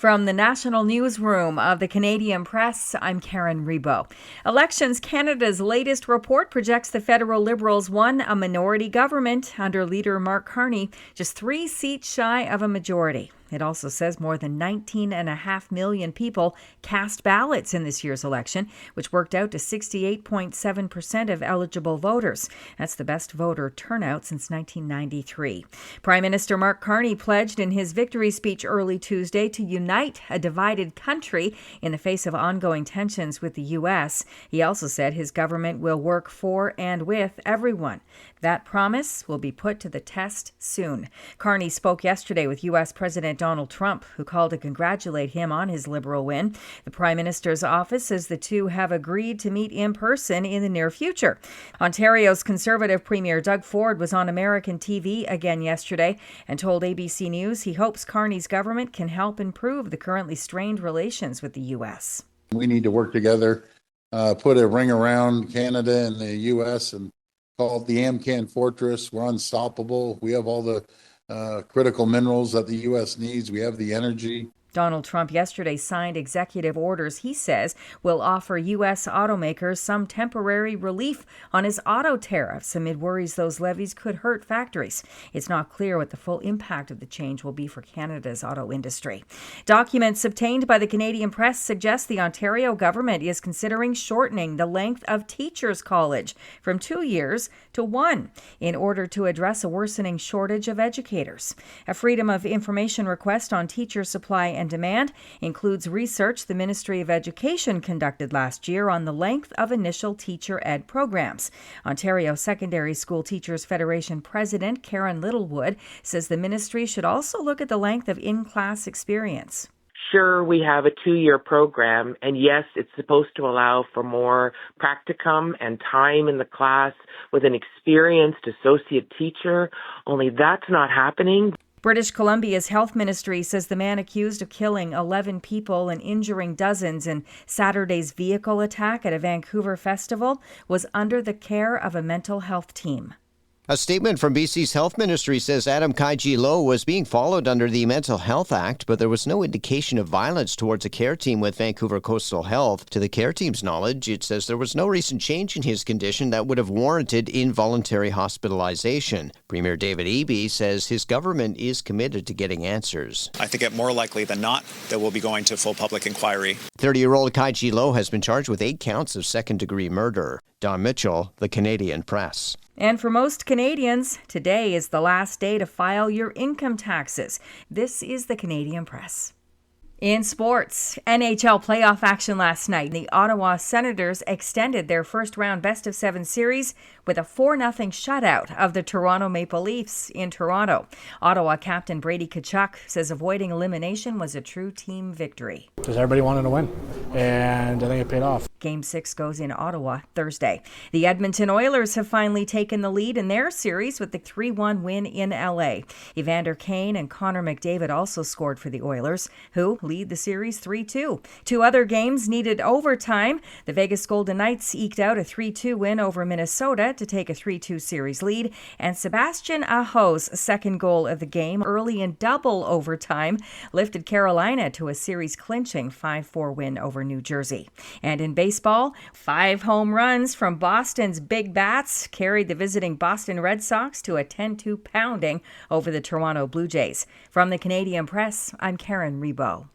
From the National Newsroom of the Canadian Press, I'm Karen Rebo. Elections Canada's latest report projects the federal Liberals won a minority government under leader Mark Carney, just 3 seats shy of a majority. It also says more than 19.5 million people cast ballots in this year's election, which worked out to 68.7% of eligible voters. That's the best voter turnout since 1993. Prime Minister Mark Carney pledged in his victory speech early Tuesday to unite a divided country in the face of ongoing tensions with the U.S. He also said his government will work for and with everyone. That promise will be put to the test soon. Carney spoke yesterday with U.S. President Donald Trump, who called to congratulate him on his Liberal win. The Prime Minister's office says the two have agreed to meet in person in the near future. Ontario's Conservative Premier Doug Ford was on American TV again yesterday and told ABC News he hopes Carney's government can help improve the currently strained relations with the U.S. We need to work together, put a ring around Canada and the U.S. and call it the Amcan Fortress. We're unstoppable. We have all the critical minerals that the U.S. needs. We have the energy. Donald Trump yesterday signed executive orders he says will offer U.S. automakers some temporary relief on his auto tariffs amid worries those levies could hurt factories. It's not clear what the full impact of the change will be for Canada's auto industry. Documents obtained by the Canadian Press suggest the Ontario government is considering shortening the length of teachers' college from 2 years to 1 in order to address a worsening shortage of educators. A Freedom of Information request on teacher supply and demand includes research the Ministry of Education conducted last year on the length of initial teacher ed programs. Ontario Secondary School Teachers Federation President Karen Littlewood says the ministry should also look at the length of in-class experience. Sure, we have a 2-year program, and yes, it's supposed to allow for more practicum and time in the class with an experienced associate teacher, only that's not happening. British Columbia's health ministry says the man accused of killing 11 people and injuring dozens in Saturday's vehicle attack at a Vancouver festival was under the care of a mental health team. A statement from BC's health ministry says Adam Kaiji-Lo was being followed under the Mental Health Act, but there was no indication of violence towards a care team with Vancouver Coastal Health. To the care team's knowledge, it says there was no recent change in his condition that would have warranted involuntary hospitalization. Premier David Eby says his government is committed to getting answers. I think it more likely than not that we'll be going to full public inquiry. 30-year-old Kaiji-Lo has been charged with 8 counts of second-degree murder. Don Mitchell, The Canadian Press. And for most Canadians, today is the last day to file your income taxes. This is the Canadian Press. In sports, NHL playoff action last night. The Ottawa Senators extended their first-round best-of-7 series with a 4-0 shutout of the Toronto Maple Leafs in Toronto. Ottawa captain Brady Tkachuk says avoiding elimination was a true team victory. Because everybody wanted to win, and I think it paid off. Game 6 goes in Ottawa Thursday. The Edmonton Oilers have finally taken the lead in their series with the 3-1 win in LA. Evander Kane and Connor McDavid also scored for the Oilers, who lead the series 3-2. 2 other games needed overtime. The Vegas Golden Knights eked out a 3-2 win over Minnesota to take a 3-2 series lead, and Sebastian Aho's second goal of the game early in double overtime lifted Carolina to a series-clinching 5-4 win over New Jersey. And in baseball, 5 home runs from Boston's Big Bats carried the visiting Boston Red Sox to a 10-2 pounding over the Toronto Blue Jays. From the Canadian Press, I'm Karen Rebo.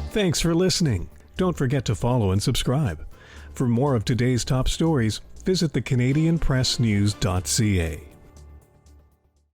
Thanks for listening. Don't forget to follow and subscribe. For more of today's top stories, visit thecanadianpressnews.ca.